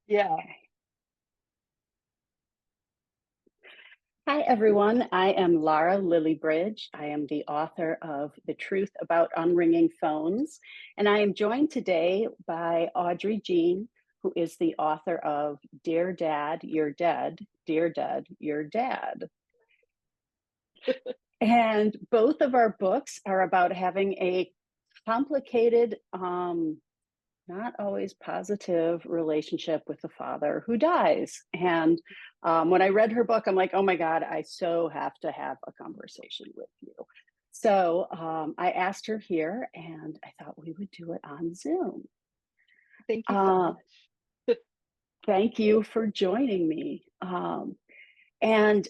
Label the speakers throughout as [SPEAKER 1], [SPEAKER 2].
[SPEAKER 1] Yeah.
[SPEAKER 2] Okay. Hi, everyone. I am Lara Lillibridge. I am the author of The Truth About Unringing Phones, and I am joined today by Audrey Jean, who is the author of Dear Dad, You're Dead, Dear Dad, You're Dad. And both of our books are about having a complicated, not always positive relationship with the father who dies. And when I read her book, I'm like, oh my God, I so have to have a conversation with you. So I asked her here and I thought we would do it on Zoom.
[SPEAKER 1] Thank you so
[SPEAKER 2] Uh,
[SPEAKER 1] much.
[SPEAKER 2] Thank you for joining me. And,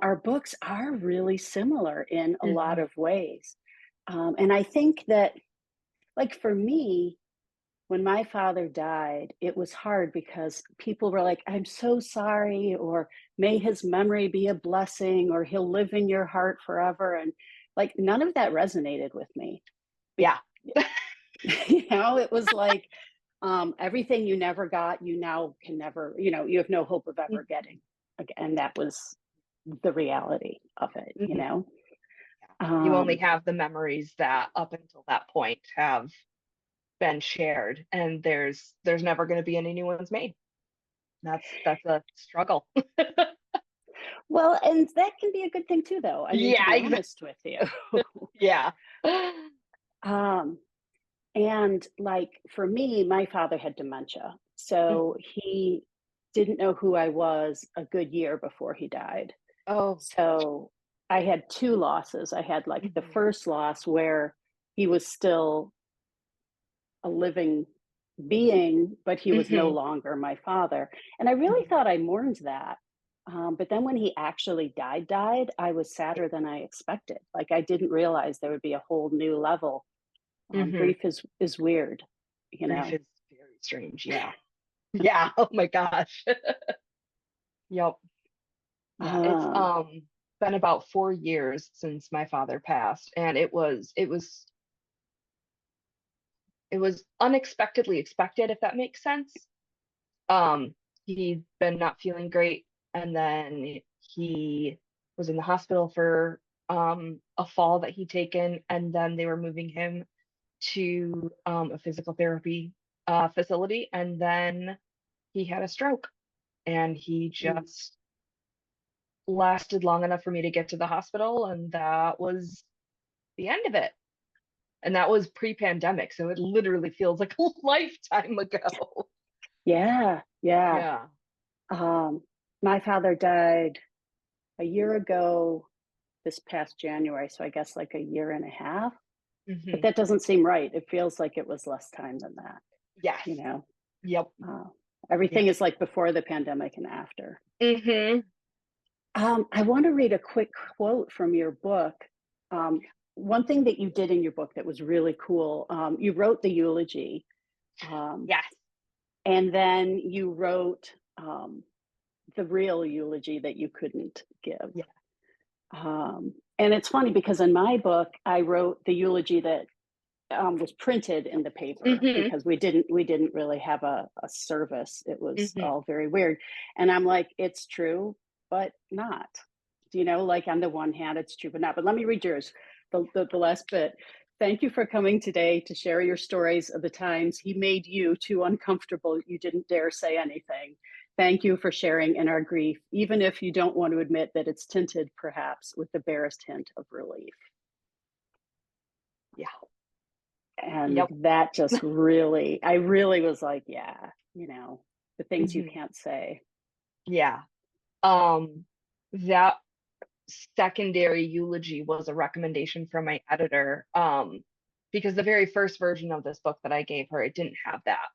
[SPEAKER 2] our books are really similar in a lot
[SPEAKER 1] Mhm.
[SPEAKER 2] of ways. And I think that, like, for me, when my father died, it was hard because people were like, I'm so sorry, or may his memory be a blessing, or he'll live in your heart forever. And like, none of that resonated with me.
[SPEAKER 1] Yeah.
[SPEAKER 2] It was like everything you never got, you now can never, you have no hope of ever getting again. And that was the reality of it.
[SPEAKER 1] Mhm. You only
[SPEAKER 2] Um,
[SPEAKER 1] have the memories that up until that point have been shared, and there's never going to be any new ones made. That's a struggle.
[SPEAKER 2] well, and that can be a good thing too, though. I mean, to
[SPEAKER 1] Yeah,
[SPEAKER 2] be
[SPEAKER 1] exactly.
[SPEAKER 2] honest with you.
[SPEAKER 1] Yeah.
[SPEAKER 2] Um, and like for me, my father had dementia. So he didn't know who I was a good year before he died.
[SPEAKER 1] Oh.
[SPEAKER 2] So I had two losses. I had like the
[SPEAKER 1] Mhm.
[SPEAKER 2] first loss where he was still a living being, but he was no
[SPEAKER 1] Mhm.
[SPEAKER 2] longer my father. And I really
[SPEAKER 1] Mhm.
[SPEAKER 2] thought I mourned that. But then when he actually died, I was sadder than I expected. Like I didn't realize there would be a whole new level.
[SPEAKER 1] Mhm.
[SPEAKER 2] Grief is weird, you
[SPEAKER 1] Grief
[SPEAKER 2] know.
[SPEAKER 1] is very strange. Yeah. Yeah. Oh my gosh. Yep. Yeah. It's
[SPEAKER 2] Um,
[SPEAKER 1] been about 4 years since my father passed, and it was unexpectedly expected, if that makes sense. Um, he'd been not feeling great, and then he was in the hospital for a fall that he'd taken, and then they were moving him to a physical therapy facility, and then he had a stroke, and he
[SPEAKER 2] mm,
[SPEAKER 1] just lasted long enough for me to get to the hospital, and that was the end of it. And that was pre-pandemic, so it literally feels like a lifetime ago.
[SPEAKER 2] yeah, yeah.
[SPEAKER 1] Yeah.
[SPEAKER 2] Um, my father died a year ago this past January, so I guess like a year and a half. But
[SPEAKER 1] Hmm.
[SPEAKER 2] that doesn't seem right. It feels like it was less time than that,
[SPEAKER 1] Yes.
[SPEAKER 2] you know.
[SPEAKER 1] Yep.
[SPEAKER 2] Uh, Everything
[SPEAKER 1] Yep.
[SPEAKER 2] is like before the pandemic and after.
[SPEAKER 1] Hmm.
[SPEAKER 2] I want to read a quick quote from your book. Um, One thing that you did in your book that was really cool, you wrote the eulogy, um,
[SPEAKER 1] Yes.
[SPEAKER 2] and then you wrote the real eulogy that you couldn't give.
[SPEAKER 1] Yeah.
[SPEAKER 2] And it's funny because in my book, I wrote the eulogy that was printed in the paper
[SPEAKER 1] Hmm.
[SPEAKER 2] because we didn't really have a service. It was
[SPEAKER 1] Hmm.
[SPEAKER 2] all very weird, and I'm like, it's true, but not. Like on the one hand, it's true, but not. But let me read yours, the last bit. Thank you for coming today to share your stories of the times he made you too uncomfortable you didn't dare say anything. Thank you for sharing in our grief, even if you don't want to admit that it's tinted, perhaps, with the barest hint of relief.
[SPEAKER 1] Yeah.
[SPEAKER 2] And
[SPEAKER 1] Yep.
[SPEAKER 2] that just really, I really was like, yeah, the things you
[SPEAKER 1] Hmm.
[SPEAKER 2] can't say.
[SPEAKER 1] Yeah. Um, that secondary eulogy was a recommendation from my editor. Because the very first version of this book that I gave her, it didn't have that.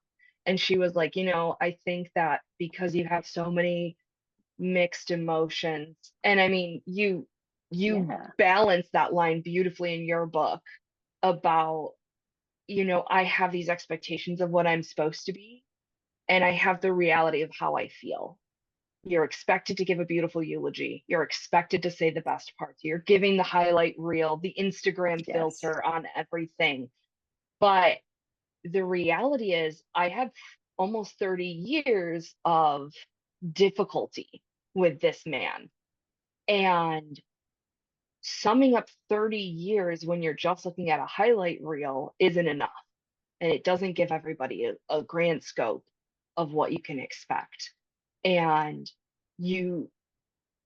[SPEAKER 1] And she was like, I think that because you have so many mixed emotions, and I mean, you
[SPEAKER 2] Yeah.
[SPEAKER 1] balance that line beautifully in your book about, I have these expectations of what I'm supposed to be, and I have the reality of how I feel. You're expected to give a beautiful eulogy. You're expected to say the best parts. You're giving the highlight reel, the Instagram
[SPEAKER 2] Yes.
[SPEAKER 1] filter on everything. But the reality is, I have almost 30 years of difficulty with this man. And summing up 30 years when you're just looking at a highlight reel isn't enough. And it doesn't give everybody a grand scope of what you can expect. And you,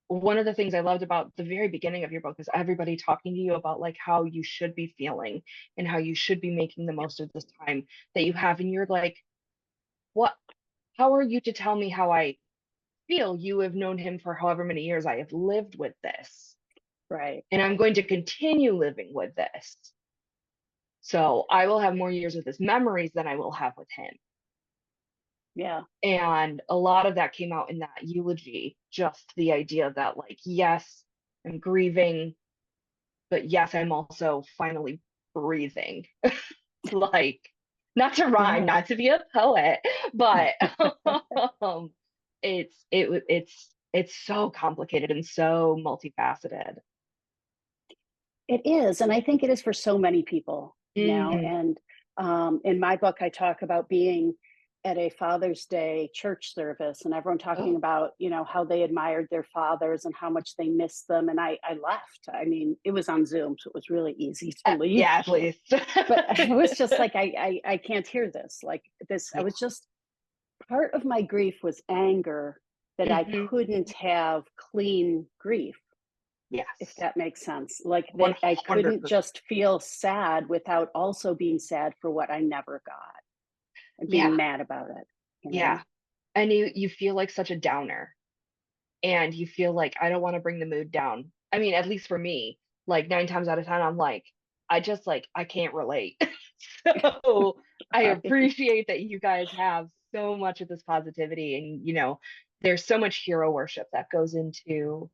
[SPEAKER 1] one of the things I loved about the very beginning of your book is everybody talking to you about like how you should be feeling and how you should be making the most of this time that you have. And you're like, what, how are you to tell me how I feel? You have known him for however many years. I have lived with this,
[SPEAKER 2] Right.
[SPEAKER 1] and I'm going to continue living with this. So I will have more years with his memories than I will have with him.
[SPEAKER 2] Yeah.
[SPEAKER 1] And a lot of that came out in that eulogy, just the idea that, like, yes, I'm grieving, but yes, I'm also finally breathing. Like, not to rhyme,
[SPEAKER 2] Yeah.
[SPEAKER 1] not to be a poet, but um, it's so complicated and so multifaceted.
[SPEAKER 2] It is, and I think it is for so many people, you know.
[SPEAKER 1] Mm,
[SPEAKER 2] And in my book, I talk about being at a Father's Day church service, and everyone talking
[SPEAKER 1] oh,
[SPEAKER 2] about, you know, how they admired their fathers and how much they missed them. And I left. I mean, it was on Zoom, so it was really easy to leave.
[SPEAKER 1] yeah, at least.
[SPEAKER 2] But I was just like, I can't hear this. Like this, I
[SPEAKER 1] Yeah.
[SPEAKER 2] was just part of my grief was anger that I
[SPEAKER 1] Hmm.
[SPEAKER 2] couldn't have clean grief, if
[SPEAKER 1] Yes.
[SPEAKER 2] that makes sense. Like that I couldn't
[SPEAKER 1] 100%.
[SPEAKER 2] just feel sad without also being sad for what I never got and
[SPEAKER 1] Yeah.
[SPEAKER 2] being mad about it, you
[SPEAKER 1] Yeah.
[SPEAKER 2] know?
[SPEAKER 1] And you feel like such a downer, and you feel like I don't want to bring the mood down. I mean, at least for me, like 9 times out of 10, I'm like, I just like I can't relate. So I
[SPEAKER 2] Right.
[SPEAKER 1] appreciate that you guys have so much of this positivity, and there's so much hero worship that goes into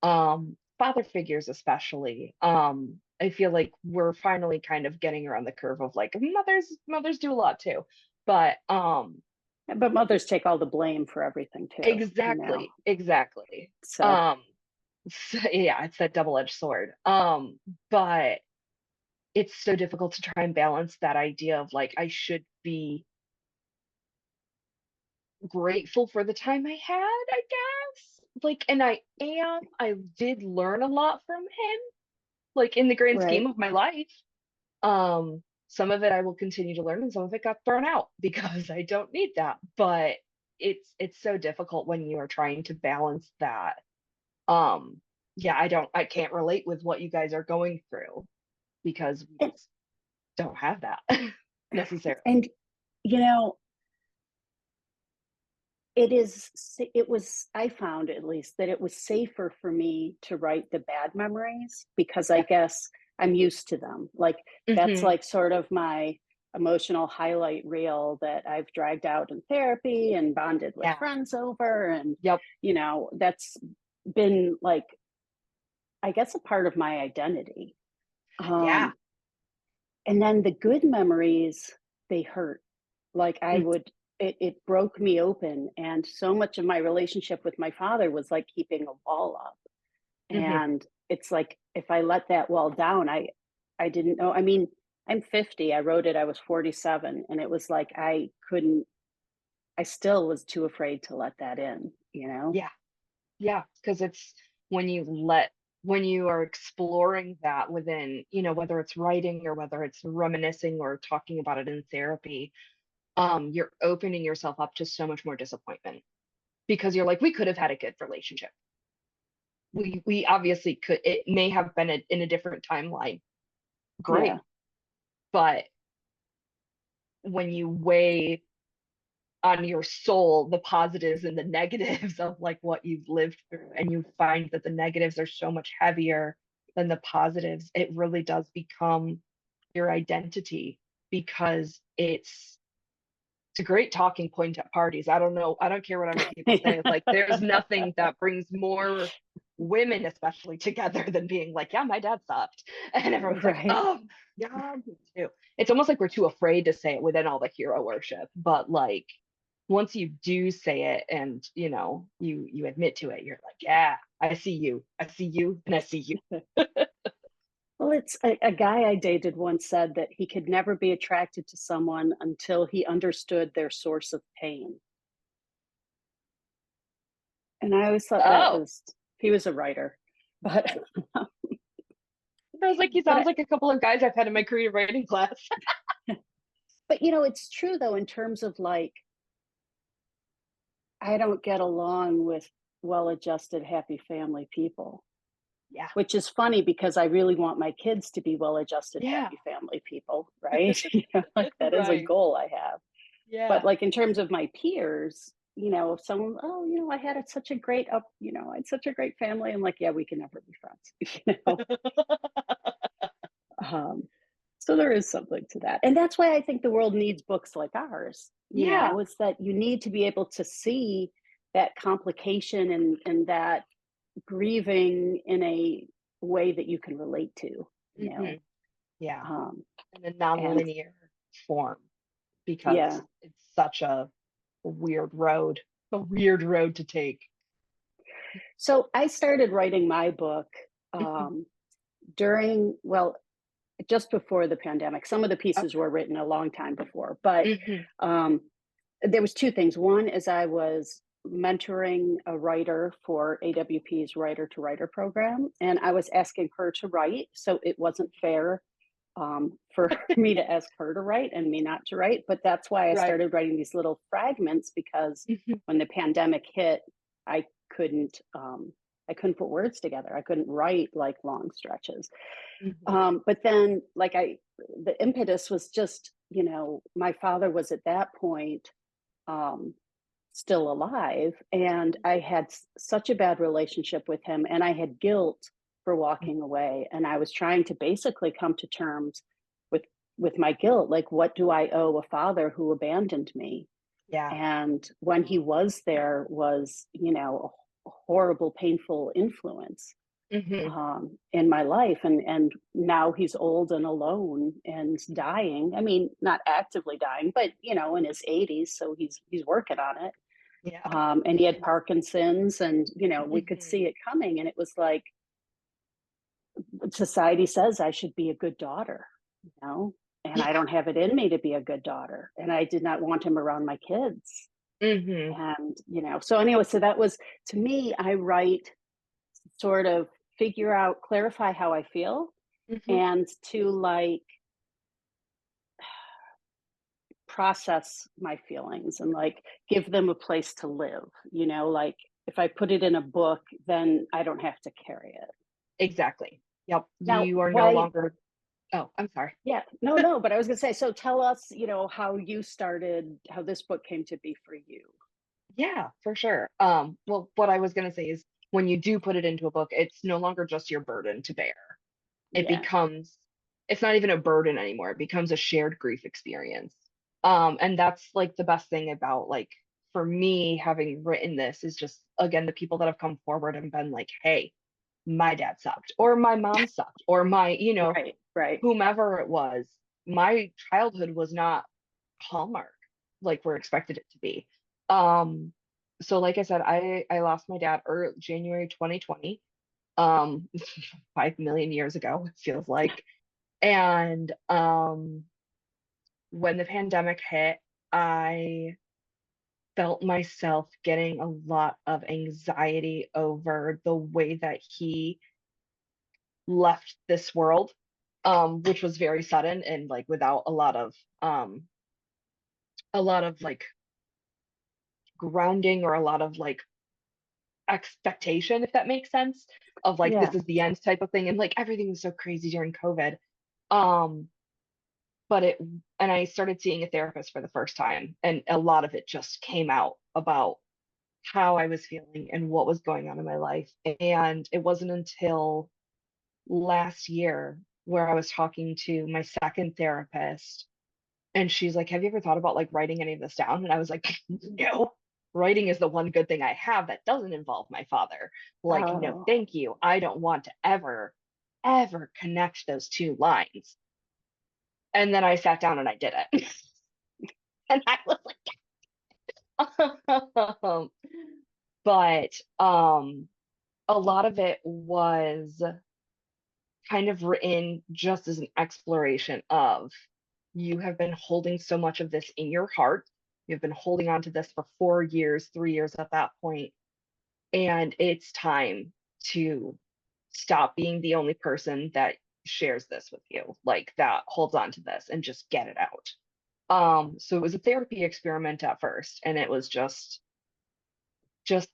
[SPEAKER 1] father figures especially. I feel like we're finally kind of getting around the curve of like mothers do a lot too. But
[SPEAKER 2] But mothers take all the blame for everything too, you know?
[SPEAKER 1] exactly.
[SPEAKER 2] So
[SPEAKER 1] Um, so, yeah, it's that double-edged sword. But it's so difficult to try and balance that idea of like I should be grateful for the time I had, I guess. Like, and I am. I did learn a lot from him, like in the grand
[SPEAKER 2] right.
[SPEAKER 1] scheme of my life. Some of it I will continue to learn, and some of it got thrown out because I don't need that. But it's so difficult when you are trying to balance that. Um, yeah, I can't relate with what you guys are going through because we
[SPEAKER 2] And
[SPEAKER 1] just don't have that necessarily.
[SPEAKER 2] and you know, it was, I found at least that it was safer for me to write the bad memories because I
[SPEAKER 1] Yeah.
[SPEAKER 2] guess I'm used to them. Like that's
[SPEAKER 1] Hmm.
[SPEAKER 2] like sort of my emotional highlight reel that I've dragged out in therapy and bonded with
[SPEAKER 1] Yeah.
[SPEAKER 2] friends over. And,
[SPEAKER 1] Yep.
[SPEAKER 2] you know, that's been like, I guess, a part of my identity.
[SPEAKER 1] Yeah.
[SPEAKER 2] Um, and then the good memories, they hurt. Like I
[SPEAKER 1] Mm,
[SPEAKER 2] would, it broke me open. And so much of my relationship with my father was like keeping a wall up.
[SPEAKER 1] mhm.
[SPEAKER 2] And it's like if I let that wall down, I didn't know. I mean, I'm 50. I wrote it, I was 47. And it was like I couldn't, I still was too afraid to let that in, you know?
[SPEAKER 1] Yeah. Yeah. Because it's when you let when you are exploring that within, whether it's writing or whether it's reminiscing or talking about it in therapy, you're opening yourself up to so much more disappointment because you're like, we could have had a good relationship. We obviously could. It may have been in a different timeline.
[SPEAKER 2] Yeah.
[SPEAKER 1] Great. But when you weigh on your soul the positives and the negatives of like what you've lived through, and you find that the negatives are so much heavier than the positives, it really does become your identity because it's a great talking point at parties. I don't know. I don't care what other people say. It's like there's nothing that brings more women, especially, together than being like, yeah, my dad sucked. And everyone's like,
[SPEAKER 2] Right.
[SPEAKER 1] oh, yeah, me too. It's almost like we're too afraid to say it within all the hero worship. But like once you do say it and you admit to it, you're like, yeah, I see you. I see you and I see you.
[SPEAKER 2] Well, it's a guy I dated once said that he could never be attracted to someone until he understood their source of pain. And I always thought that
[SPEAKER 1] Oh,
[SPEAKER 2] was, he was a writer, but
[SPEAKER 1] I was like, he
[SPEAKER 2] but
[SPEAKER 1] sounds like a couple of guys I've had in my creative writing class.
[SPEAKER 2] but it's true though in terms of like I don't get along with well-adjusted, happy family people,
[SPEAKER 1] Yeah.
[SPEAKER 2] which is funny because I really want my kids to be well-adjusted,
[SPEAKER 1] Yeah.
[SPEAKER 2] happy family people, right? Like that is a
[SPEAKER 1] Right.
[SPEAKER 2] goal I have. But
[SPEAKER 1] Yeah.
[SPEAKER 2] like in terms of my peers, if someone, oh, I had such a great I had such a great family. I'm like, yeah, we can never be friends, Um, so there is something to that. And that's why I think the world needs books like ours,
[SPEAKER 1] Yeah.
[SPEAKER 2] is that you need to be able to see that complication and that grieving in a way that you can relate to, you
[SPEAKER 1] Hmm.
[SPEAKER 2] know.
[SPEAKER 1] Yeah.
[SPEAKER 2] Um,
[SPEAKER 1] In a
[SPEAKER 2] and
[SPEAKER 1] nonlinear form
[SPEAKER 2] yeah.
[SPEAKER 1] because it's such a weird road to take.
[SPEAKER 2] So I started writing my book
[SPEAKER 1] Mhm.
[SPEAKER 2] during, well, just before the pandemic. Some of the pieces
[SPEAKER 1] Okay.
[SPEAKER 2] were written a long time before, but
[SPEAKER 1] Hmm.
[SPEAKER 2] um, there was two things. One is I was mentoring a writer for AWP's Writer to Writer program, and I was asking her to write. So it wasn't fair for me to ask her to write and me not to write. But that's why I
[SPEAKER 1] Right.
[SPEAKER 2] started writing these little fragments because
[SPEAKER 1] Hmm.
[SPEAKER 2] when the pandemic hit, I couldn't. I couldn't put words together. I couldn't write like long stretches.
[SPEAKER 1] Hmm.
[SPEAKER 2] But then, the impetus was just, my father was at that point um, still alive, and I had such a bad relationship with him, and I had guilt for walking away, and I was trying to basically come to terms with my guilt. Like, what do I owe a father who abandoned me?
[SPEAKER 1] Yeah.
[SPEAKER 2] And when he was there, was a horrible, painful influence
[SPEAKER 1] Hmm.
[SPEAKER 2] in my life, and now he's old and alone and dying. I mean, not actively dying, but in his 80s, so he's working on it.
[SPEAKER 1] Yeah.
[SPEAKER 2] And he had Parkinson's, and we could
[SPEAKER 1] Hmm.
[SPEAKER 2] see it coming, and it was like society says I should be a good daughter, and I
[SPEAKER 1] Yeah.
[SPEAKER 2] don't have it in me to be a good daughter, and I did not want him around my kids.
[SPEAKER 1] Hmm.
[SPEAKER 2] And so anyway, so that was, to me, I write sort of figure out, clarify how I feel,
[SPEAKER 1] Hmm.
[SPEAKER 2] and to like process my feelings and like give them a place to live, like if I put it in a book, then I don't have to carry it.
[SPEAKER 1] Exactly. Yep.
[SPEAKER 2] Now,
[SPEAKER 1] You are no
[SPEAKER 2] why?
[SPEAKER 1] longer. Oh, I'm sorry.
[SPEAKER 2] Yeah, no, no, but I was going to say, so tell us, how you started, how this book came to be for you.
[SPEAKER 1] Yeah, for sure. Well, what I was gonna say is when you do put it into a book, it's no longer just your burden to bear. It
[SPEAKER 2] Yeah.
[SPEAKER 1] becomes, it's not even a burden anymore. It becomes a shared grief experience. And that's like the best thing about like for me having written this is just again the people that have come forward and been like, hey, my dad sucked, or my mom sucked, or my,
[SPEAKER 2] Right, right.
[SPEAKER 1] whomever it was, my childhood was not Hallmark like we're expected it to be. Um, so like I said, I lost my dad January 2020, um, 5 million years ago, it feels like. And when the pandemic hit, I felt myself getting a lot of anxiety over the way that he left this world, which was very sudden and like without a lot of like grounding or a lot of like expectation, if that makes sense, of like this
[SPEAKER 2] Yeah.
[SPEAKER 1] is the end type of thing. And like everything was so crazy during COVID. Um, but it and I started seeing a therapist for the first time, and a lot of it just came out about how I was feeling and what was going on in my life. And it wasn't until last year where I was talking to my second therapist, and she's like, have you ever thought about like writing any of this down? And I was like, no, writing is the one good thing I have that doesn't involve my father. Like, no,
[SPEAKER 2] Oh,
[SPEAKER 1] thank you. I don't want to ever connect those two lines. And then I sat down and I did it. And I was like, but a lot of it was kind of written just as an exploration of, you have been holding so much of this in your heart. You've been holding on to this for 4 years, 3 years at that point, and it's time to stop being the only person that shares this with you, like that holds on to this, and just get it out. So it was a therapy experiment at first, and it was just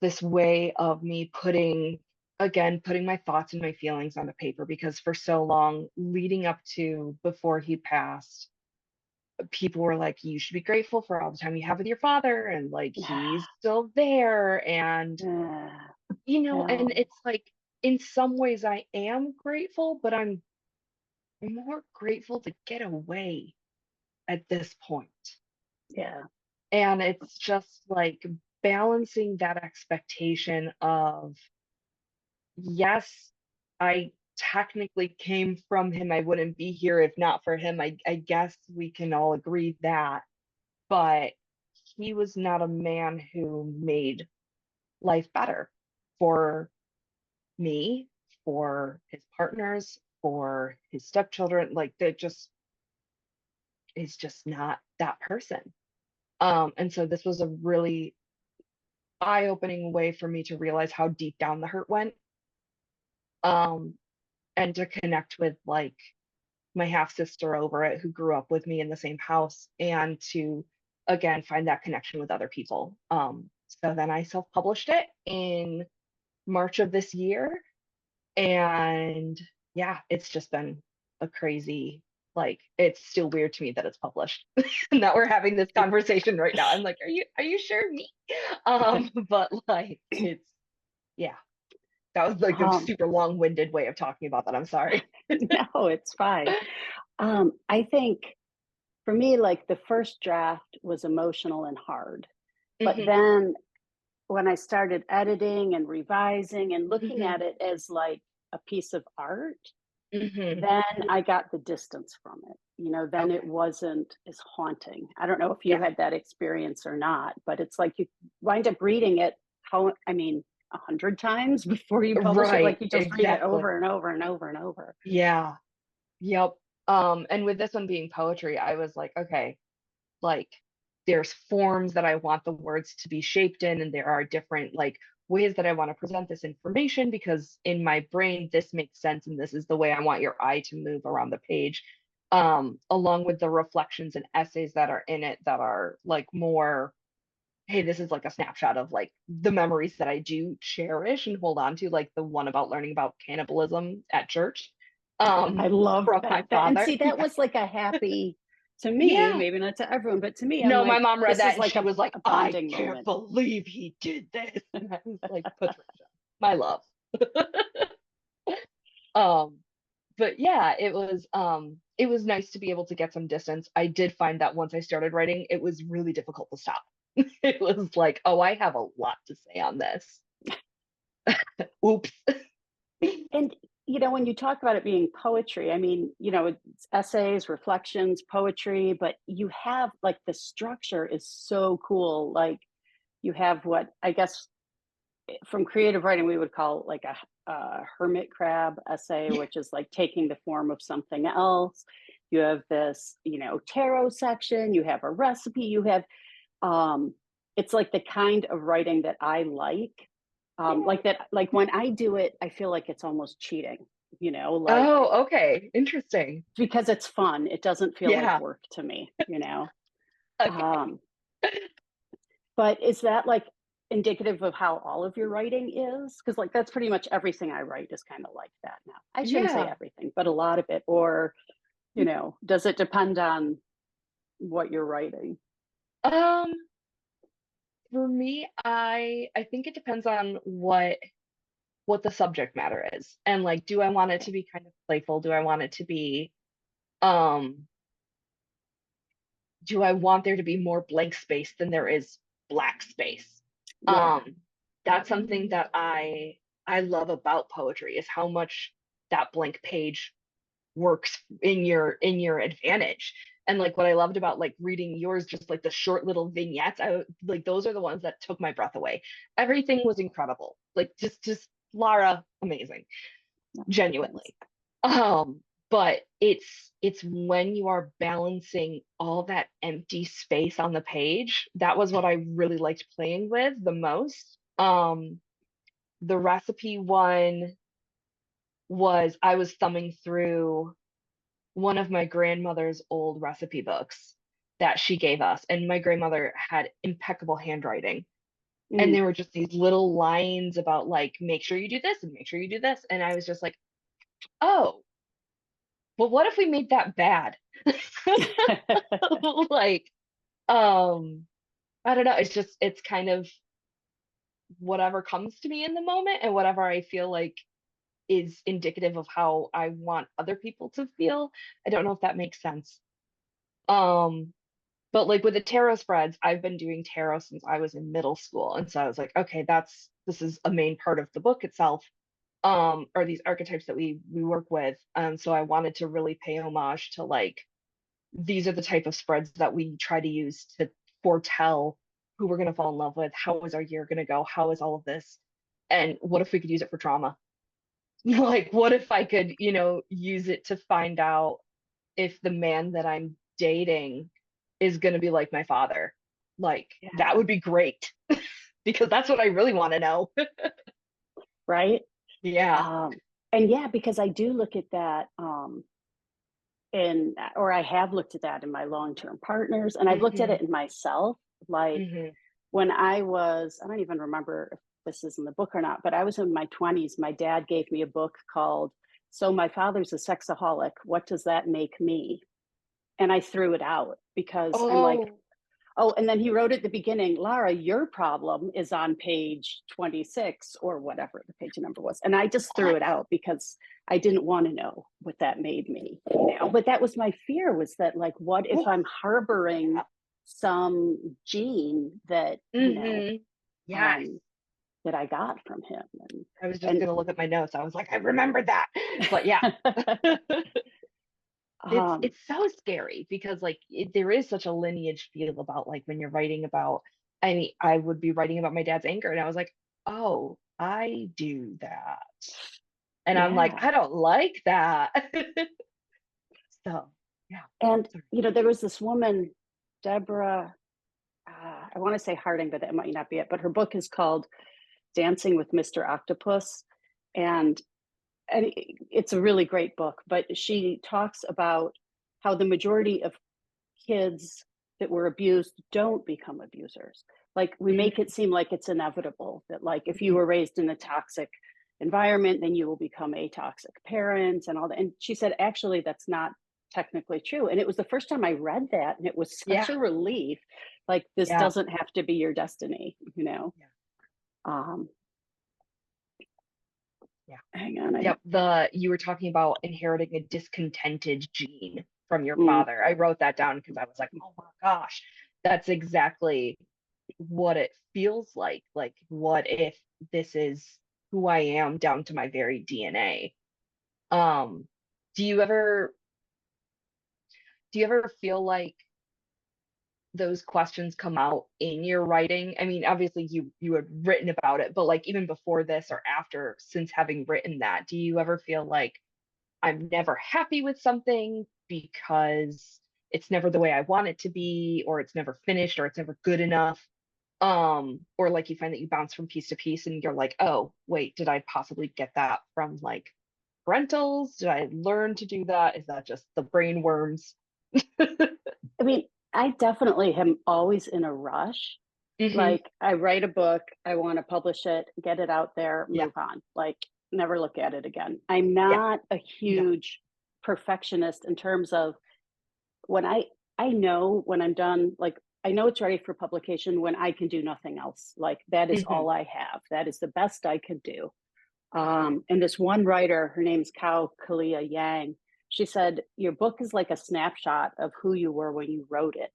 [SPEAKER 1] this way of me putting my thoughts and my feelings onto paper, because for so long leading up to before he passed, people were like, you should be grateful for all the time you have with your father, and like he's still there, and and
[SPEAKER 2] No.
[SPEAKER 1] it's like, in some ways I am grateful, but I'm more grateful to get away at this point.
[SPEAKER 2] Yeah.
[SPEAKER 1] And it's just like balancing that expectation of, yes, I technically came from him. I wouldn't be here if not for him. I guess we can all agree that. But he was not a man who made life better for me, for his partners, for his stepchildren. Like, that just is just not that person. And so this was a really eye-opening way for me to realize how deep down the hurt went. Um, and to connect with like my half sister over it, who grew up with me in the same house, and to again find that connection with other people. So then I self-published it in March of this year, and yeah, it's just been a crazy, like, it's still weird to me that it's published and that we're having this conversation right now. I'm like, are you sure me? But like, it's, yeah, that was like a
[SPEAKER 2] Um,
[SPEAKER 1] super long-winded way of talking about that. I'm sorry.
[SPEAKER 2] no, it's fine. I think for me, like the first draft was emotional and hard. But
[SPEAKER 1] Hmm.
[SPEAKER 2] then when I started editing and revising and looking
[SPEAKER 1] Hmm.
[SPEAKER 2] at it as like a piece of art,
[SPEAKER 1] Hmm.
[SPEAKER 2] then I got the distance from it. Then it
[SPEAKER 1] Okay.
[SPEAKER 2] wasn't as haunting. I don't know if you
[SPEAKER 1] Yeah.
[SPEAKER 2] had that experience or not, but it's like you wind up reading it, I mean, 100 times before you publish it. Like
[SPEAKER 1] Right.
[SPEAKER 2] you just read it
[SPEAKER 1] Exactly.
[SPEAKER 2] over and over and over and over.
[SPEAKER 1] Yeah. Yep. And with this one being poetry, I was like, okay, like, there's forms that I want the words to be shaped in, and there are different like ways that I want to present this information, because in my brain this makes sense, and this is the way I want your eye to move around the page. Along with the reflections and essays that are in it, that are like more, hey, this is like a snapshot of like the memories that I do cherish and hold on to, like the one about learning about cannibalism at church,
[SPEAKER 2] I love
[SPEAKER 1] from my
[SPEAKER 2] that. And
[SPEAKER 1] father.
[SPEAKER 2] see, that was like a happy, to me,
[SPEAKER 1] Yeah.
[SPEAKER 2] maybe not to everyone, but to me, I'm
[SPEAKER 1] No, my
[SPEAKER 2] like,
[SPEAKER 1] mom read
[SPEAKER 2] this
[SPEAKER 1] that
[SPEAKER 2] is
[SPEAKER 1] and
[SPEAKER 2] like
[SPEAKER 1] she was like,
[SPEAKER 2] a
[SPEAKER 1] I
[SPEAKER 2] bonding
[SPEAKER 1] can't
[SPEAKER 2] moment.
[SPEAKER 1] believe he did this. And I was like, Patricia, my love. Um, but yeah, it was nice to be able to get some distance. I did find that once I started writing, it was really difficult to stop. It was like, oh, I have a lot to say on this. Oops.
[SPEAKER 2] And, when you talk about it being poetry, I mean, it's essays, reflections, poetry, but you have like the structure is so cool. Like you have what I guess from creative writing we would call like a hermit crab essay,
[SPEAKER 1] Yeah.
[SPEAKER 2] which is like taking the form of something else. You have this, tarot section, you have a recipe, you have um it's like the kind of writing that I like that, like when I do it I feel like it's almost cheating, like
[SPEAKER 1] Oh, okay. Interesting.
[SPEAKER 2] because it's fun, it doesn't feel like
[SPEAKER 1] Yeah.
[SPEAKER 2] work to me.
[SPEAKER 1] Okay.
[SPEAKER 2] um But is that like indicative of how all of your writing is? Because like that's pretty much everything I write is kind of like that now. I shouldn't say
[SPEAKER 1] Yeah.
[SPEAKER 2] everything, but a lot of it. Or, does it depend on what you're writing?
[SPEAKER 1] Um, for me, I think it depends on what the subject matter is. And like, do I want it to be kind of playful? Do I want it to be, um, do I want there to be more blank space than there is black space?
[SPEAKER 2] Yeah.
[SPEAKER 1] Um, that's something that I love about poetry, is how much that blank page works in your advantage. And like what I loved about like reading yours, just like the short little vignettes, I like, those are the ones that took my breath away. Everything was incredible. Like, just Lara, amazing,
[SPEAKER 2] No, thanks.
[SPEAKER 1] genuinely. But it's when you are balancing all that empty space on the page. That was what I really liked playing with the most. The recipe one was I was thumbing through one of my grandmother's old recipe books that she gave us, and my grandmother had impeccable handwriting. And
[SPEAKER 2] Mm.
[SPEAKER 1] there were just these little lines about like, make sure you do this and make sure you do this. And I was just like, oh, well, what if we made that bad? Like, um, I don't know. It's kind of whatever comes to me in the moment and whatever I feel like is indicative of how I want other people to feel. I don't know if that makes sense. Um, but like with the tarot spreads, I've been doing tarot since I was in middle school. And so I was like, okay, this is a main part of the book itself. Or these archetypes that we work with. So I wanted to really pay homage to like these are the type of spreads that we try to use to foretell who we're going to fall in love with. How is our year going to go? How is all of this? And what if we could use it for trauma? Like, what if I could, use it to find out if the man that I'm dating is going to be like my father? Like, that
[SPEAKER 2] Yeah.
[SPEAKER 1] would be great because that's what I really want to know.
[SPEAKER 2] Right.
[SPEAKER 1] Yeah.
[SPEAKER 2] And yeah, because I do look at that, or I have looked at that in my long-term partners, and I've looked at
[SPEAKER 1] Hmm.
[SPEAKER 2] it in myself. Like
[SPEAKER 1] Hmm.
[SPEAKER 2] when I don't even remember if this is in the book or not, but I was in my 20s. My dad gave me a book called "So My Father's a Sexaholic. What Does That Make Me?" And I threw it out because I'm like,
[SPEAKER 1] Oh,
[SPEAKER 2] oh, and then he wrote at the beginning, Lara, your problem is on page 26 or whatever the page number was. And I just threw
[SPEAKER 1] what?
[SPEAKER 2] it out because I didn't want to know what that made me, But that was my fear, was that like, what if I'm harboring some gene that,
[SPEAKER 1] Mm-hmm. Yes.
[SPEAKER 2] that I got from him.
[SPEAKER 1] I was just
[SPEAKER 2] And,
[SPEAKER 1] gonna look at my notes. I was like, I remembered that. But yeah,
[SPEAKER 2] um,
[SPEAKER 1] it's so scary because like there is such a lineage feel about like when you're writing about, I mean, I would be writing about my dad's anger and I was like, oh, I do that. And I'm like,
[SPEAKER 2] yeah.
[SPEAKER 1] I don't like that. So yeah.
[SPEAKER 2] And,
[SPEAKER 1] Sorry.
[SPEAKER 2] there was this woman, Deborah, I want to say Harding, but that might not be it. But her book is called Dancing with Mr. Octopus. And, and it's a really great book, but she talks about how the majority of kids that were abused don't become abusers. Like we make it seem like it's inevitable that like if you
[SPEAKER 1] Mhm.
[SPEAKER 2] were raised in a toxic environment, then you will become a toxic parent and all that. And she said, actually, that's not technically true. And it was the first time I read that, and it was such
[SPEAKER 1] Yeah.
[SPEAKER 2] a relief. Like this
[SPEAKER 1] Yeah.
[SPEAKER 2] doesn't have to be your destiny.
[SPEAKER 1] Yeah.
[SPEAKER 2] Um,
[SPEAKER 1] Yeah.
[SPEAKER 2] hang on,
[SPEAKER 1] Yep. You were talking about inheriting a discontented gene from your
[SPEAKER 2] mm,
[SPEAKER 1] father. I wrote that down because I was like, oh my gosh, that's exactly what it feels like. Like, what if this is who I am down to my very DNA? Um, do you ever feel like those questions come out in your writing? I mean, obviously you had written about it, but like even before this or after, since having written that, do you ever feel like I'm never happy with something because it's never the way I want it to be, or it's never finished, or it's never good enough? Or like you find that you bounce from piece to piece and you're like, oh, wait, did I possibly get that from like parentals? Did I learn to do that? Is that just the brain worms?
[SPEAKER 2] I mean, I definitely am always in a rush.
[SPEAKER 1] Hmm.
[SPEAKER 2] Like I write a book, I want to publish it, get it out there,
[SPEAKER 1] Yeah,
[SPEAKER 2] move on. Like never look at it again. I'm
[SPEAKER 1] yeah,
[SPEAKER 2] not a
[SPEAKER 1] yeah.
[SPEAKER 2] huge perfectionist in terms of when I know when I'm done, like I know it's ready for publication when I can do nothing else. Like that is
[SPEAKER 1] Hmm.
[SPEAKER 2] all I have. That is the best I could do.
[SPEAKER 1] Hmm.
[SPEAKER 2] And this one writer, her name's Kao Kalia Yang, she said, your book is like a snapshot of who you were when you wrote it.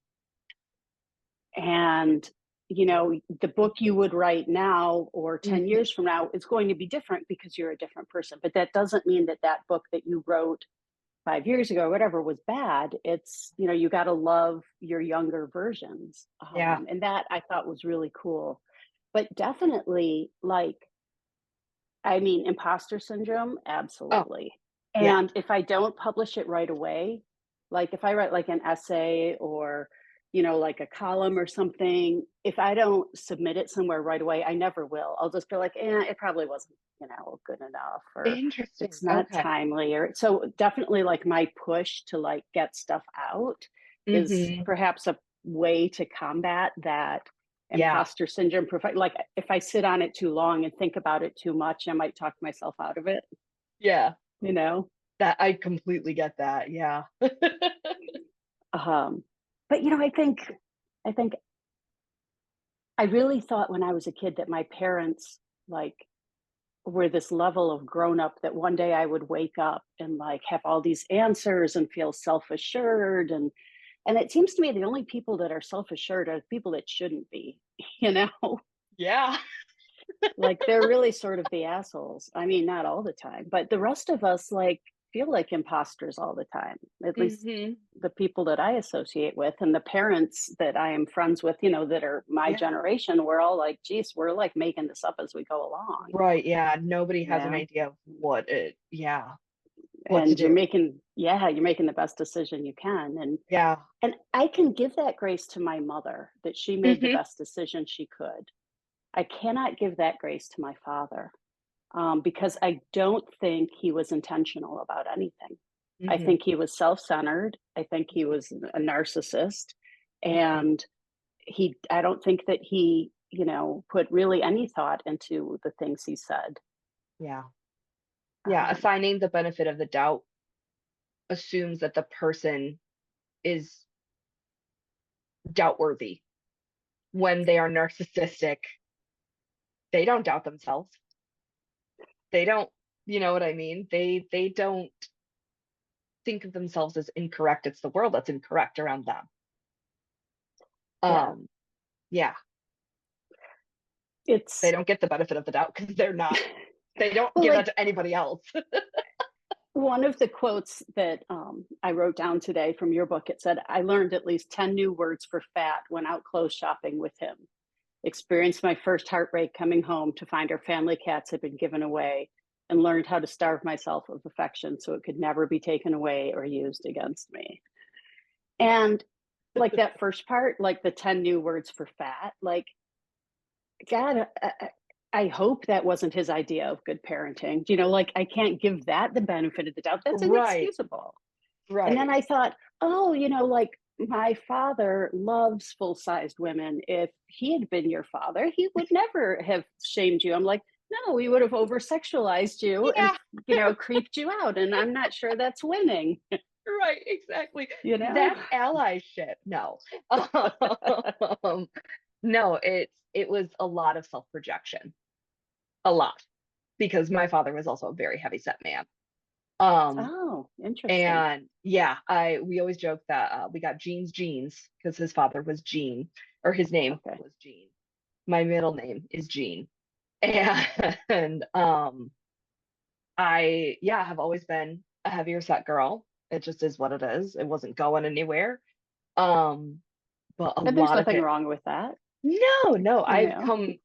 [SPEAKER 2] And, the book you would write now or 10
[SPEAKER 1] Hmm.
[SPEAKER 2] years from now is going to be different because you're a different person. But that doesn't mean that that book that you wrote 5 years ago or whatever was bad. It's, you got to love your younger versions.
[SPEAKER 1] Yeah.
[SPEAKER 2] And that I thought was really cool. But definitely, like, I mean, imposter syndrome,
[SPEAKER 1] Oh,
[SPEAKER 2] absolutely.
[SPEAKER 1] Yeah.
[SPEAKER 2] And if I don't publish it right away, like if I write like an essay or, like a column or something, if I don't submit it somewhere right away, I never will. I'll just be like, it probably wasn't, good enough, or
[SPEAKER 1] Interesting.
[SPEAKER 2] it's not
[SPEAKER 1] Okay.
[SPEAKER 2] timely. Or so definitely like my push to like get stuff out is
[SPEAKER 1] Hmm.
[SPEAKER 2] perhaps a way to combat that
[SPEAKER 1] Yeah.
[SPEAKER 2] imposter syndrome. Like if I sit on it too long and think about it too much, I might talk myself out of it,
[SPEAKER 1] Yeah.
[SPEAKER 2] you know?
[SPEAKER 1] That I completely get that. Yeah.
[SPEAKER 2] Um, but I think I really thought when I was a kid that my parents like were this level of grown up that one day I would wake up and like have all these answers and feel self-assured, and it seems to me the only people that are self-assured are people that shouldn't be, you know?
[SPEAKER 1] Yeah.
[SPEAKER 2] Like they're really sort of the assholes. I mean, not all the time, but the rest of us like feel like imposters all the time. At least
[SPEAKER 1] Hmm.
[SPEAKER 2] the people that I associate with and the parents that I am friends with, that are my
[SPEAKER 1] Yeah.
[SPEAKER 2] generation, we're all like, geez, we're like making this up as we go along.
[SPEAKER 1] Right. Yeah. Nobody has an
[SPEAKER 2] Yeah.
[SPEAKER 1] idea of what to
[SPEAKER 2] And
[SPEAKER 1] do.
[SPEAKER 2] you're making the best decision you can.
[SPEAKER 1] Yeah.
[SPEAKER 2] And I can give that grace to my mother that she made the
[SPEAKER 1] Hmm.
[SPEAKER 2] best decision she could. I cannot give that grace to my father, because I don't think he was intentional about anything. I
[SPEAKER 1] Hmm.
[SPEAKER 2] think he was self-centered. I think he was a narcissist,
[SPEAKER 1] Hmm.
[SPEAKER 2] and I don't think that he, put really any thought into the things he said.
[SPEAKER 1] Yeah. Yeah.
[SPEAKER 2] Um,
[SPEAKER 1] Assigning the benefit of the doubt assumes that the person is doubt worthy. When they are narcissistic, they don't doubt themselves. They don't, you know what I mean? They don't think of themselves as incorrect. It's the world that's incorrect around them.
[SPEAKER 2] yeah,
[SPEAKER 1] Um, yeah, they
[SPEAKER 2] it's
[SPEAKER 1] don't get the benefit of the doubt because they don't
[SPEAKER 2] well,
[SPEAKER 1] give that
[SPEAKER 2] like
[SPEAKER 1] to anybody else.
[SPEAKER 2] one of the quotes that I wrote down today from your book. It said, "I learned at least 10 new words for fat when out clothes shopping with him. Experienced my first heartbreak coming home to find our family cats had been given away, and learned how to starve myself of affection so it could never be taken away or used against me." And like that first part, like the 10 new words for fat, like, God, I hope that wasn't his idea of good parenting. Like I can't give that the benefit of the doubt. That's
[SPEAKER 1] Right,
[SPEAKER 2] inexcusable. And then
[SPEAKER 1] right.
[SPEAKER 2] I thought, oh, like my father loves full sized women. If he had been your father, he would never have shamed you. I'm like, no, he would have over sexualized you and,
[SPEAKER 1] Yeah,
[SPEAKER 2] creeped you out. And I'm not sure that's winning,
[SPEAKER 1] right, exactly.
[SPEAKER 2] you know?
[SPEAKER 1] That's allyship. No. Um, no, it was a lot of self-projection. A lot. Because my father was also a very heavy set man. Um,
[SPEAKER 2] Oh, interesting.
[SPEAKER 1] and yeah, I we always joke that we got Gene's genes because his father was Gene, or his name
[SPEAKER 2] Okay.
[SPEAKER 1] was Gene. My middle name is Gene. And I yeah, have always been a heavier set girl. It just is what it is. It wasn't going anywhere. Um, but a
[SPEAKER 2] And there's
[SPEAKER 1] lot of
[SPEAKER 2] nothing
[SPEAKER 1] it,
[SPEAKER 2] wrong with that,
[SPEAKER 1] no,
[SPEAKER 2] you
[SPEAKER 1] I've
[SPEAKER 2] know?
[SPEAKER 1] come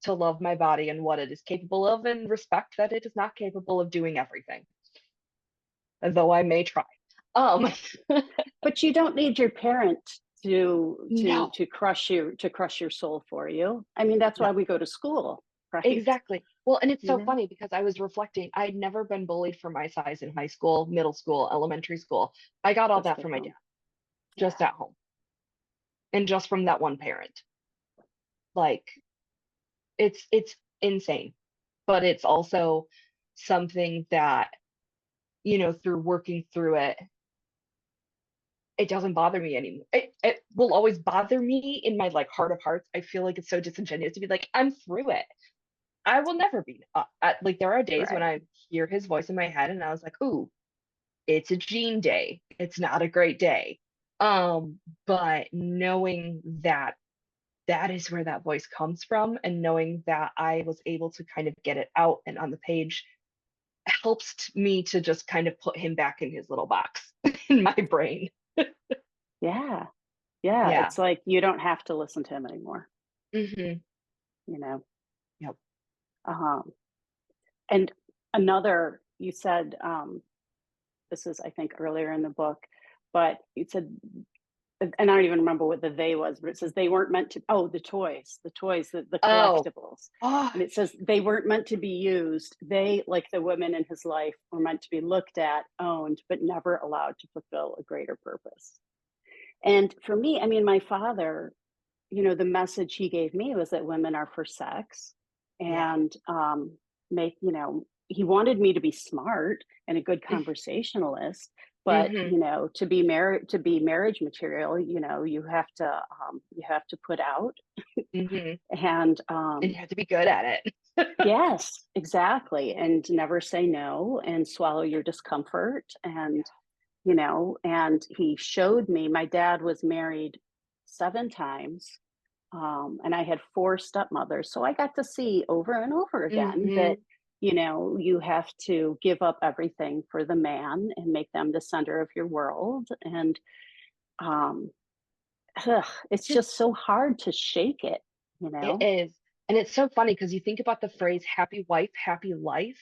[SPEAKER 1] to love my body and what it is capable of and respect that it is not capable of doing everything, though I may try. Um,
[SPEAKER 2] But you don't need your parent to to
[SPEAKER 1] no,
[SPEAKER 2] to crush your soul for you. I mean, that's
[SPEAKER 1] no,
[SPEAKER 2] why we go to school, right?
[SPEAKER 1] exactly. Well, and it's
[SPEAKER 2] You
[SPEAKER 1] so
[SPEAKER 2] know?
[SPEAKER 1] funny because I was reflecting, I'd never been bullied for my size in high school, middle school, elementary school. I got all
[SPEAKER 2] Just
[SPEAKER 1] that
[SPEAKER 2] at
[SPEAKER 1] from my dad,
[SPEAKER 2] home.
[SPEAKER 1] just
[SPEAKER 2] Yeah.
[SPEAKER 1] at home, and just from that one parent. Like, it's insane, but it's also something that, through working through it, it doesn't bother me anymore. It will always bother me in my like heart of hearts. I feel like it's so disingenuous to be like, I'm through it. I will never be. Like there are days when
[SPEAKER 2] Right.
[SPEAKER 1] I hear his voice in my head and I was like, ooh, it's a Gene day. It's not a great day. But knowing that that is where that voice comes from and knowing that I was able to kind of get it out and on the page helps me to just kind of put him back in his little box in my brain.
[SPEAKER 2] Yeah. Yeah.
[SPEAKER 1] Yeah.
[SPEAKER 2] It's like you don't have to listen to him anymore,
[SPEAKER 1] Hmm.
[SPEAKER 2] you know?
[SPEAKER 1] Yep.
[SPEAKER 2] Um, and another, you said, this is, I think, earlier in the book, but it said, and I don't even remember what the they was, but it says they weren't meant to, oh, the toys, the
[SPEAKER 1] Oh,
[SPEAKER 2] collectibles.
[SPEAKER 1] oh,
[SPEAKER 2] And it says they weren't meant to be used. They, like the women in his life, were meant to be looked at, owned, but never allowed to fulfill a greater purpose. And for me, I mean, my father, the message he gave me was that women are for sex,
[SPEAKER 1] yeah.
[SPEAKER 2] and make, he wanted me to be smart and a good conversationalist, but
[SPEAKER 1] Mm-hmm.
[SPEAKER 2] to be married, to be marriage material, you have to put out,
[SPEAKER 1] Mm-hmm.
[SPEAKER 2] and
[SPEAKER 1] And you have to be good at it.
[SPEAKER 2] yes, exactly, and never say no and swallow your discomfort, and he showed me, my dad was married 7 times, and I had 4 stepmothers. So I got to see over and over again
[SPEAKER 1] Mm-hmm.
[SPEAKER 2] that, you have to give up everything for the man and make them the center of your world. And um, it's just so hard to shake it, you
[SPEAKER 1] It
[SPEAKER 2] know?
[SPEAKER 1] is. And it's so funny because you think about the phrase happy wife, happy life.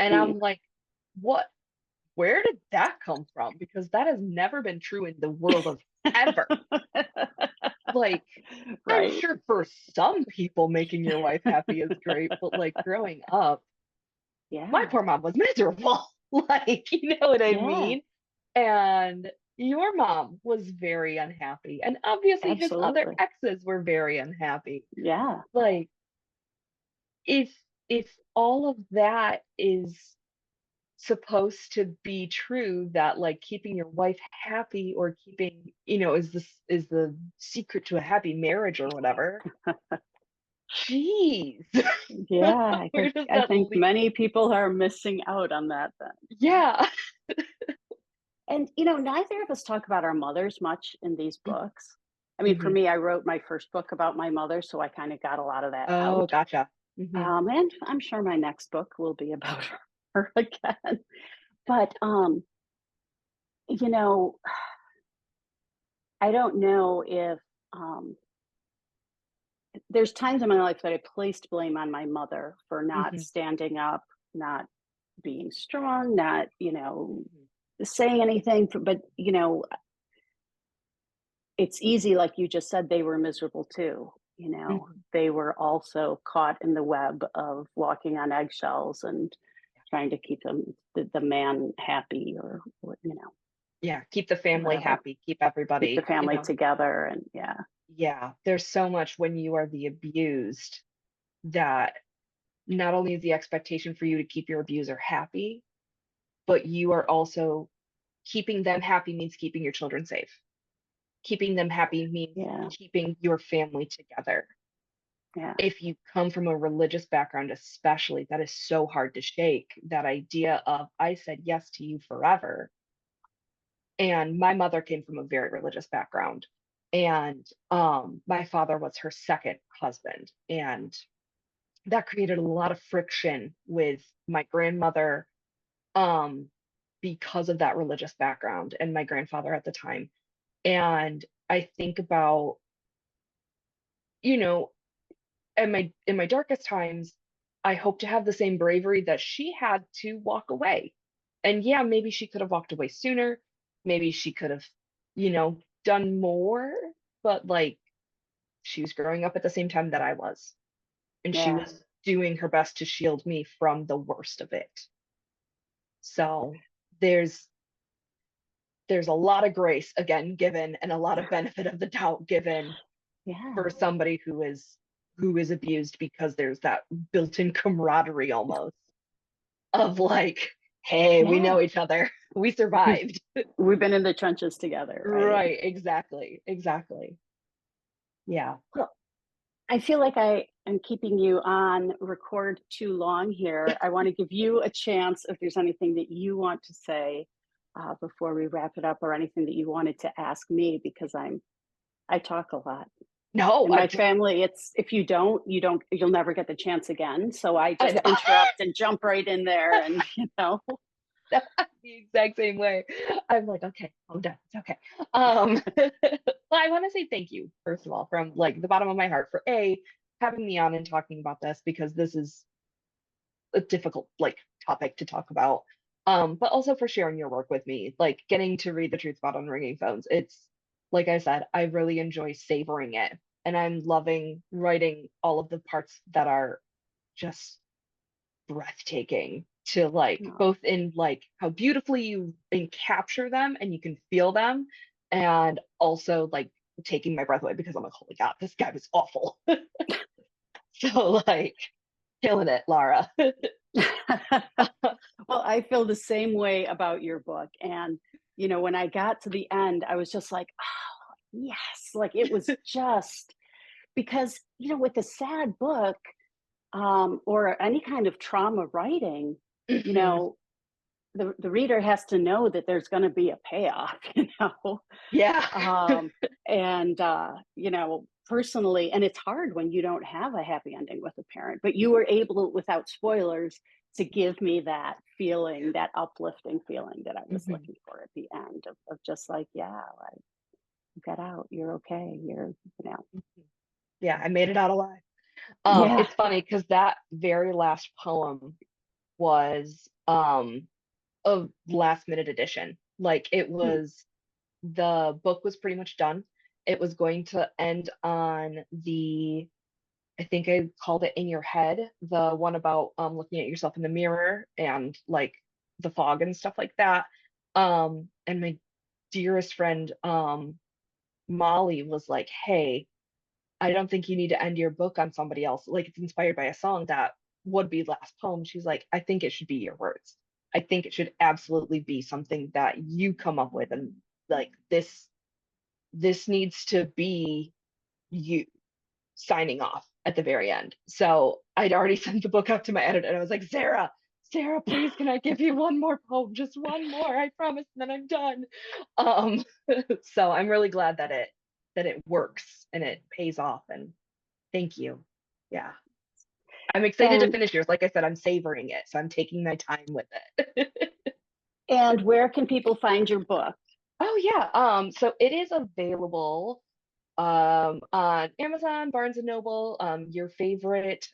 [SPEAKER 1] And
[SPEAKER 2] Mm.
[SPEAKER 1] I'm like, what, where did that come from? Because that has never been true in the world of ever. Like, I'm
[SPEAKER 2] Right.
[SPEAKER 1] sure for some people making your wife happy is great, but like growing up, my
[SPEAKER 2] Yeah.
[SPEAKER 1] poor mom was miserable. Like, you know what I
[SPEAKER 2] Yeah.
[SPEAKER 1] mean? And your mom was very unhappy. And obviously his other
[SPEAKER 2] Absolutely.
[SPEAKER 1] exes were very unhappy.
[SPEAKER 2] Yeah.
[SPEAKER 1] Like, if all of that is supposed to be true, that like keeping your wife happy or keeping, is the secret to a happy marriage or whatever. Jeez.
[SPEAKER 2] Yeah. I
[SPEAKER 1] Where
[SPEAKER 2] think
[SPEAKER 1] does
[SPEAKER 2] I
[SPEAKER 1] that
[SPEAKER 2] think
[SPEAKER 1] lead?
[SPEAKER 2] many people are missing out on that then. Yeah.
[SPEAKER 1] Yeah.
[SPEAKER 2] And, neither of us talk about our mothers much in these books. I mean, for
[SPEAKER 1] Hmm.
[SPEAKER 2] me, I wrote my first book about my mother, so I kind of got a lot of that
[SPEAKER 1] Oh,
[SPEAKER 2] out.
[SPEAKER 1] gotcha. Hmm.
[SPEAKER 2] And I'm sure my next book will be about her again. But, you know, I don't know if there's times in my life that I placed blame on my mother for not
[SPEAKER 1] Hmm.
[SPEAKER 2] standing up, not being strong, not,
[SPEAKER 1] Hmm.
[SPEAKER 2] saying anything. But, it's easy, like you just said, they were miserable too.
[SPEAKER 1] Hmm.
[SPEAKER 2] They were also caught in the web of walking on eggshells and trying to keep the man happy, or
[SPEAKER 1] Yeah. Keep the family
[SPEAKER 2] whatever,
[SPEAKER 1] happy, keep
[SPEAKER 2] keep the
[SPEAKER 1] everybody,
[SPEAKER 2] family together. And yeah,
[SPEAKER 1] yeah. There's so much when you are the abused that not only is the expectation for you to keep your abuser happy, but you are also keeping them happy means keeping your children safe. Keeping them happy means
[SPEAKER 2] yeah,
[SPEAKER 1] keeping your family together.
[SPEAKER 2] yeah,
[SPEAKER 1] If you come from a religious background, especially, that is so hard to shake. That idea of, I said yes to you forever. And my mother came from a very religious background. And my father was her second husband. And that created a lot of friction with my grandmother, um, because of that religious background, and my grandfather at the time. And I think about, you know, in my darkest times, I hope to have the same bravery that she had to walk away. And yeah, maybe she could have walked away sooner. Maybe she could have, done more, but like she was growing up at the same time that I was, and she
[SPEAKER 2] yeah,
[SPEAKER 1] was doing her best to shield me from the worst of it. So there's there's a lot of grace again given and a lot of benefit of the doubt given
[SPEAKER 2] yeah,
[SPEAKER 1] for somebody who is abused, because there's that built-in camaraderie almost of like, hey, we
[SPEAKER 2] yeah.
[SPEAKER 1] know each other. We
[SPEAKER 2] We've
[SPEAKER 1] survived.
[SPEAKER 2] we've been in the trenches together, right?
[SPEAKER 1] Right, exactly. Exactly. Yeah.
[SPEAKER 2] Well, I feel like I am keeping you on record too long here. I want to give you a chance if there's anything that you want to say before we wrap it up, or anything that you wanted to ask me, because I talk a lot.
[SPEAKER 1] No,
[SPEAKER 2] In my family, it's if you'll never get the chance again. So I
[SPEAKER 1] I
[SPEAKER 2] just
[SPEAKER 1] know.
[SPEAKER 2] interrupt and jump right in there, and
[SPEAKER 1] That's the exact same way. I'm like, okay, I'm done. It's okay. Well, I want to say thank you, first of all, from like the bottom of my heart, for having me on and talking about this, because this is a difficult like topic to talk about. But also for sharing your work with me, like getting to read The Truth About Unringing Phones. It's like I said, I really enjoy savoring it, and I'm loving writing all of the parts that are just breathtaking to like
[SPEAKER 2] No.
[SPEAKER 1] both in like how beautifully you capture them and you can feel them, and also like taking my breath away because I'm like, holy God, this guy was awful. So like killing it, Lara.
[SPEAKER 2] Well, I feel the same way about your book. And, when I got to the end, I was just like, oh, yes. Like it was just because, with a sad book, or any kind of trauma writing, you
[SPEAKER 1] Mhm.
[SPEAKER 2] know, the reader has to know that there's going to be a payoff,
[SPEAKER 1] Yeah.
[SPEAKER 2] um, and personally, and it's hard when you don't have a happy ending with a parent, but you were able, without spoilers, to give me that feeling, that uplifting feeling that I was
[SPEAKER 1] Mhm.
[SPEAKER 2] looking for at the end of just like, yeah, like you got out, you're okay,
[SPEAKER 1] Yeah, I made it out alive.
[SPEAKER 2] yeah.
[SPEAKER 1] It's funny because that very last poem was a last minute addition. Like it
[SPEAKER 2] Hmm.
[SPEAKER 1] was the book was pretty much done. It was going to end on the I think I called it In Your Head, the one about looking at yourself in the mirror and like the fog and stuff like that. And my dearest friend Molly was like, "Hey, I don't think you need to end your book on somebody else. Like it's inspired by a song that would be last poem." She's like, "I think it should be your words. I think it should absolutely be something that you come up with, and like this needs to be you signing off at the very end." So I'd already sent the book out to my editor and I was like, Sarah, please, can I give you one more poem? Just one more, I promise, and then I'm done. Um, so I'm really glad that it works and it pays off, and thank you. Yeah. I'm excited to
[SPEAKER 2] and
[SPEAKER 1] finish yours. Like I said, I'm savoring it, so I'm taking my time with it.
[SPEAKER 2] and where can people find your book?
[SPEAKER 1] Oh yeah. So it is available on Amazon, Barnes and Noble. Your favorite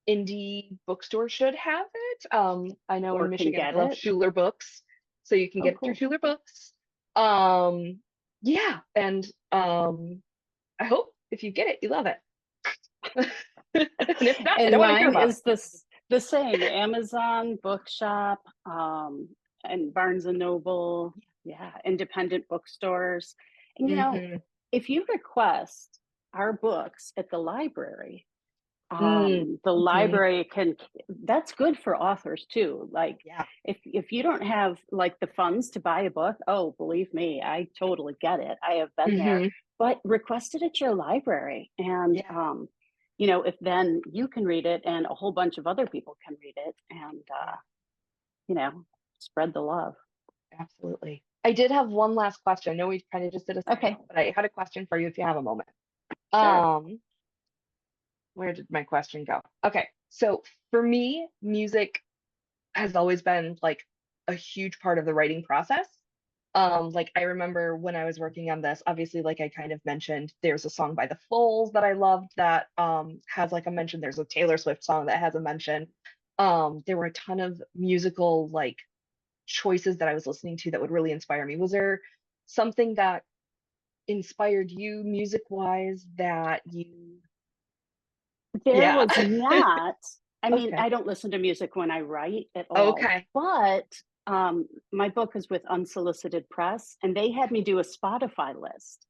[SPEAKER 1] indie bookstore should have it. I know in
[SPEAKER 2] Or can
[SPEAKER 1] Michigan
[SPEAKER 2] get
[SPEAKER 1] I love
[SPEAKER 2] it?
[SPEAKER 1] Schuler Books, so you can
[SPEAKER 2] Oh,
[SPEAKER 1] get it through
[SPEAKER 2] cool.
[SPEAKER 1] Schuler Books. Um, yeah, and I hope if you get it, you love it. And if not, I
[SPEAKER 2] And
[SPEAKER 1] don't want to hear
[SPEAKER 2] mine
[SPEAKER 1] about
[SPEAKER 2] is the same, Amazon, Bookshop, and Barnes and Noble, yeah, independent bookstores. And
[SPEAKER 1] it.
[SPEAKER 2] if you request our books at the library, the
[SPEAKER 1] Hmm.
[SPEAKER 2] library can, that's good for authors too. Like
[SPEAKER 1] Yeah.
[SPEAKER 2] if you don't have like the funds to buy a book, oh, believe me, I totally get it. I have been there,
[SPEAKER 1] Hmm.
[SPEAKER 2] but request it at your library. And
[SPEAKER 1] Yeah.
[SPEAKER 2] if then you can read it and a whole bunch of other people can read it, and
[SPEAKER 1] Yeah.
[SPEAKER 2] you know spread the love.
[SPEAKER 1] Absolutely. I did have one last question. I know we kind of just did a sign
[SPEAKER 2] Okay,
[SPEAKER 1] off, but I had a question for you if you have a moment.
[SPEAKER 2] sure.
[SPEAKER 1] Um, where did my question go? Okay, so for me, music has always been like a huge part of the writing process. Like I remember when I was working on this, obviously, like I kind of mentioned, there's a song by the Foles that I loved that has like a mention. There's a Taylor Swift song that has a mention. There were a ton of musical like choices that I was listening to that would really inspire me. Was there something that inspired you music wise that you,
[SPEAKER 2] There
[SPEAKER 1] yeah.
[SPEAKER 2] was not. I mean,
[SPEAKER 1] Okay.
[SPEAKER 2] I don't listen to music when I write at all,
[SPEAKER 1] Okay.
[SPEAKER 2] but my book is with Unsolicited Press, and they had me do a Spotify list,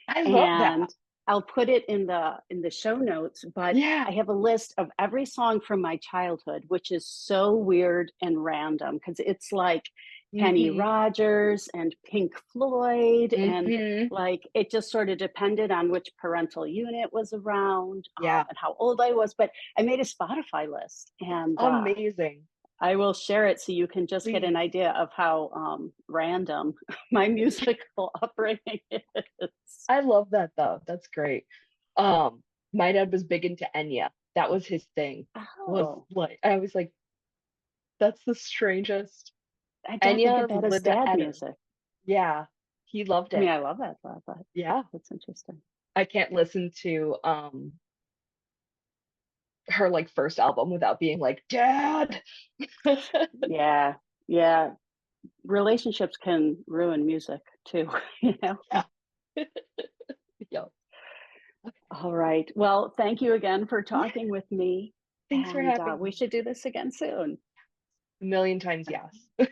[SPEAKER 1] I love that.
[SPEAKER 2] and I'll put it in the show notes. But
[SPEAKER 1] Yeah.
[SPEAKER 2] I have a list of every song from my childhood, which is so weird and random because it's like Kenny
[SPEAKER 1] Hmm.
[SPEAKER 2] Rogers and Pink Floyd, and
[SPEAKER 1] Hmm.
[SPEAKER 2] like it just sort of depended on which parental unit was around,
[SPEAKER 1] Yeah.
[SPEAKER 2] and how old I was. But I made a Spotify list, and
[SPEAKER 1] Amazing.
[SPEAKER 2] I will share it so you can just get an
[SPEAKER 1] Please.
[SPEAKER 2] idea of how random my musical upbringing is.
[SPEAKER 1] I love that though. That's great. Um, my dad was big into Enya. That was his thing. Was
[SPEAKER 2] Oh,
[SPEAKER 1] like I was like, that's the strangest.
[SPEAKER 2] I don't think of
[SPEAKER 1] Enya
[SPEAKER 2] that as
[SPEAKER 1] lived at
[SPEAKER 2] dad
[SPEAKER 1] Eden.
[SPEAKER 2] music.
[SPEAKER 1] Yeah, he loved
[SPEAKER 2] I mean,
[SPEAKER 1] it.
[SPEAKER 2] I love that, but
[SPEAKER 1] Yeah.
[SPEAKER 2] that's interesting.
[SPEAKER 1] I can't listen to her like first album without being like, Dad.
[SPEAKER 2] Yeah. Yeah, relationships can ruin music too, you know?
[SPEAKER 1] Yeah. Yeah.
[SPEAKER 2] All right. Well, thank you again for
[SPEAKER 1] Yeah.
[SPEAKER 2] talking with me,
[SPEAKER 1] Thanks for
[SPEAKER 2] and
[SPEAKER 1] having
[SPEAKER 2] we
[SPEAKER 1] me.
[SPEAKER 2] should do this again soon.
[SPEAKER 1] A million times yes.